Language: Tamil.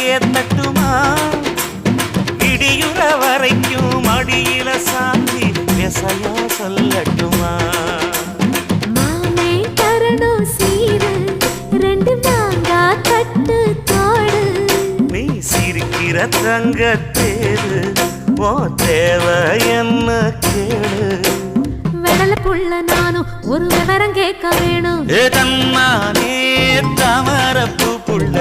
ஏத்தட்டுமா இடியுற வரைக்கும் அடியில சாந்தி விசையா சொல்லட்டுமா மாமே தரணும் சீரு ரெண்டு மாங்கா கட்டு தோடு நீ சிரிக்கிற தங்கத்தேரு ஓ தேவை என்ன கேடு வெடல புள்ள நானும் ஒரு விவரம் கேட்க வேணும் தன்னானே தாமரப்பு புள்ள